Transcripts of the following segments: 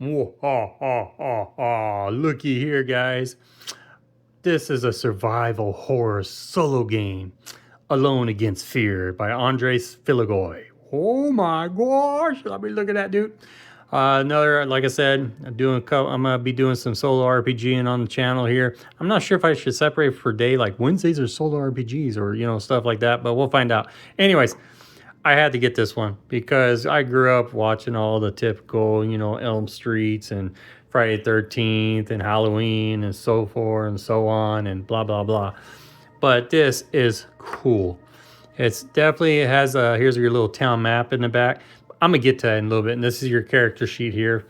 Whoa, looky here, guys. This is a survival horror solo game, Alone Against Fear by Andres Filigoy. Oh my gosh! Let me look at that, dude. Another, like I said, I'm gonna be doing some solo RPGing on the channel here. I'm not sure if I should separate for day, like Wednesdays are solo RPGs or stuff like that, but we'll find out. Anyways, I had to get this one because I grew up watching all the typical, Elm Streets and Friday the 13th and Halloween and so forth and so on and blah, blah, blah. But this is cool. It's definitely, it has here's your little town map in the back. I'm going to get to that in a little bit. And this is your character sheet here.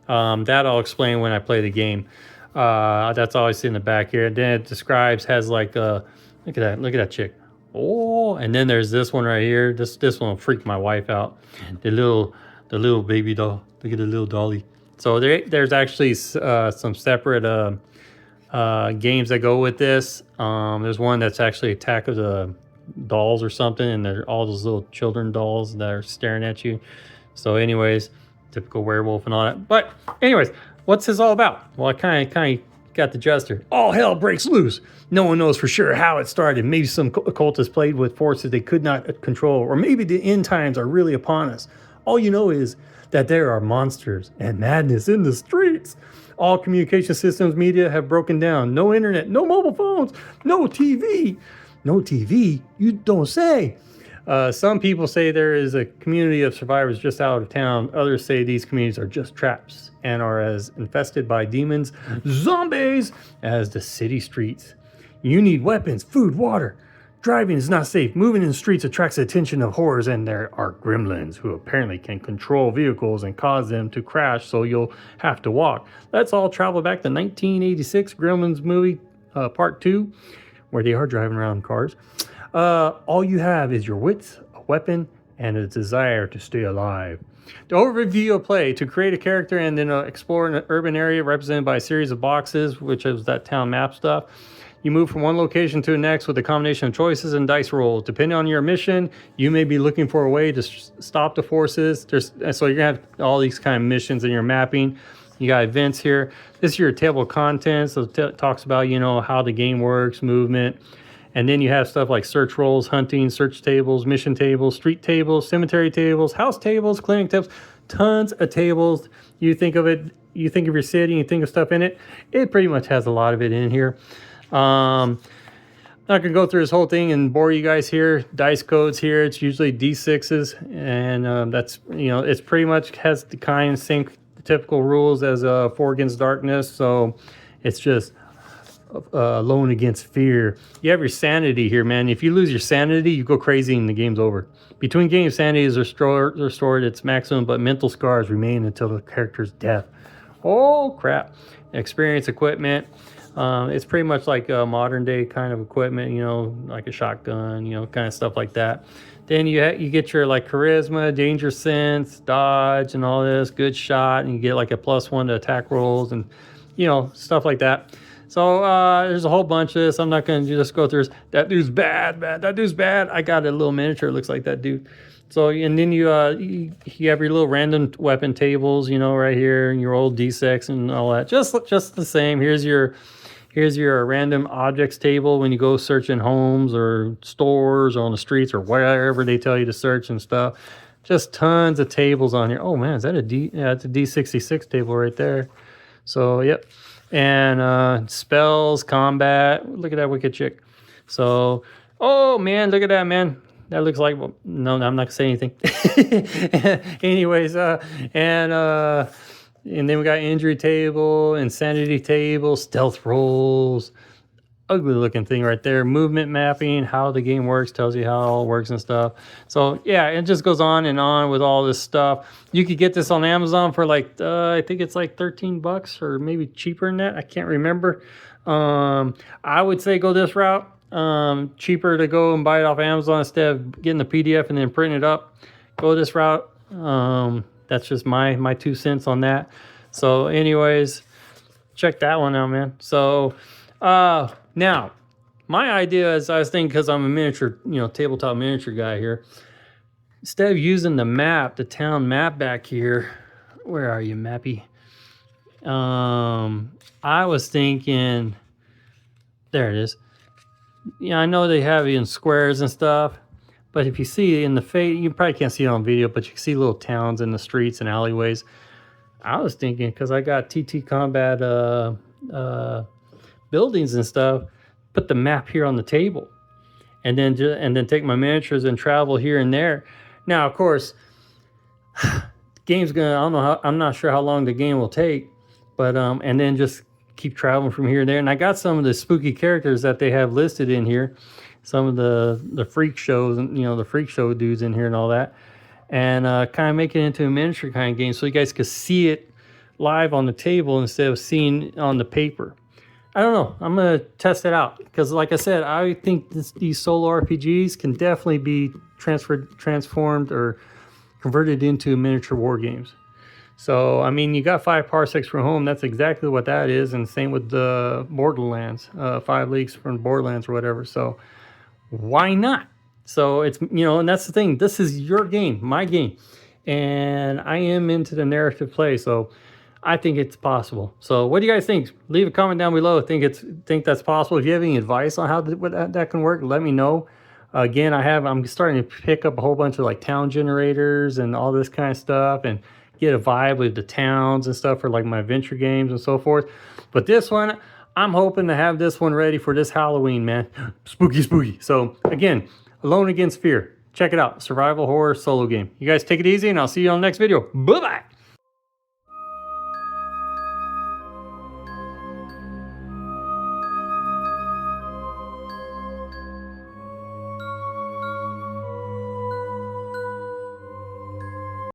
That I'll explain when I play the game. That's always in the back here. And then it describes, has like, look at that chick. Oh, and then there's this one right here. This one will freak my wife out. The little baby doll. Look at the little dolly. So there's actually some separate games that go with this. There's one that's actually Attack of the Dolls or something, and they're all those little children dolls that are staring at you. So anyways, typical werewolf and all that. But anyways, what's this all about? Well, I kind of got the gist here. All hell breaks loose. No one knows for sure how it started. Maybe some occultists played with forces they could not control, or maybe the end times are really upon us. All you know is that there are monsters and madness in the streets. All communication systems, media have broken down. No internet, no mobile phones, no TV. No TV? You don't say. Some people say there is a community of survivors just out of town. Others say these communities are just traps and are as infested by demons, zombies, as the city streets. You need weapons, food, water. Driving is not safe. Moving in the streets attracts the attention of horrors, and there are gremlins who apparently can control vehicles and cause them to crash, so you'll have to walk. Let's all travel back to 1986 Gremlins movie, part 2, where they are driving around in cars. All you have is your wits, a weapon, and a desire to stay alive. The overview of play: to create a character and then explore an urban area represented by a series of boxes, which is that town map stuff. You move from one location to the next with a combination of choices and dice rolls. Depending on your mission, you may be looking for a way to stop the forces. So you're going to have all these kind of missions in your mapping. You got events here. This is your table of contents. So it talks about, how the game works, movement. And then you have stuff like search rolls, hunting, search tables, mission tables, street tables, cemetery tables, house tables, clinic tables, tons of tables. You think of your city, you think of stuff in it. It pretty much has a lot of it in here. Not gonna go through this whole thing and bore you guys here. Dice codes here. It's usually D6s, and that's it's pretty much has the same typical rules as Four Against Darkness. So it's just Alone Against Fear. You have your sanity here, man. If you lose your sanity, you go crazy and the game's over. Between games, sanity is restored its maximum, but mental scars remain until the character's death. Oh crap! Experience equipment. It's pretty much like a modern day kind of equipment, like a shotgun, kind of stuff like that. Then you get your like charisma, danger sense, dodge, and all this, good shot, and you get like a +1 to attack rolls and stuff like that. So there's a whole bunch of this. I'm not going to just go through this. That dude's bad. That dude's bad. I got a little miniature. It looks like that dude. So, and then you have your little random weapon tables, right here, and your old D6 and all that. Just the same. Here's your random objects table when you go searching homes or stores or on the streets or wherever they tell you to search and stuff. Just tons of tables on here. Oh man, is that a D? Yeah, it's a D66 table right there. So, yep. And spells, combat. Look at that wicked chick. So, oh man, look at that, man. That looks like, well, no, I'm not gonna say anything. Anyways, and then we got injury table, insanity table, stealth rolls. Ugly looking thing right there. Movement mapping, how the game works, tells you how it all works and stuff. So yeah, it just goes on and on with all this stuff. You could get this on Amazon for like, I think it's like $13 or maybe cheaper than that. I can't remember. I would say go this route. Cheaper to go and buy it off Amazon instead of getting the PDF and then print it up. Go this route. That's just my 2 cents on that. So anyways, check that one out, man. So now my idea is, I was thinking, because I'm a miniature, tabletop miniature guy here, instead of using the town map back here, Where are you, Mappy? I was thinking, there it is. Yeah, I know they have you in squares and stuff, but if you see in the fade, you probably can't see it on video, but you can see little towns in the streets and alleyways. I was thinking, because I got TT Combat buildings and stuff, put the map here on the table, and then take my miniatures and travel here and there. Now, of course, game's gonna, I don't know how, I'm not sure how long the game will take, but and then just keep traveling from here and there. And I got some of the spooky characters that they have listed in here, some of the freak shows, and the freak show dudes in here and all that, and kind of make it into a miniature kind of game so you guys could see it live on the table instead of seeing on the paper. I don't know. I'm gonna test it out because, like I said, I think these solo RPGs can definitely be transformed or converted into miniature war games. So, I mean, you got 5 parsecs from home. That's exactly what that is. And same with the Borderlands, 5 leagues from Borderlands or whatever. So, why not? So, it's, and that's the thing. This is your game, my game. And I am into the narrative play. So, I think it's possible. So, what do you guys think? Leave a comment down below. Think that's possible. If you have any advice on how that can work, let me know. Again, I'm starting to pick up a whole bunch of like town generators and all this kind of stuff, and get a vibe with the towns and stuff for like my adventure games and so forth. But this one, I'm hoping to have this one ready for this Halloween, man. Spooky, spooky. So again, Alone Against Fear. Check it out. Survival horror solo game. You guys take it easy, and I'll see you on the next video. Bye-bye.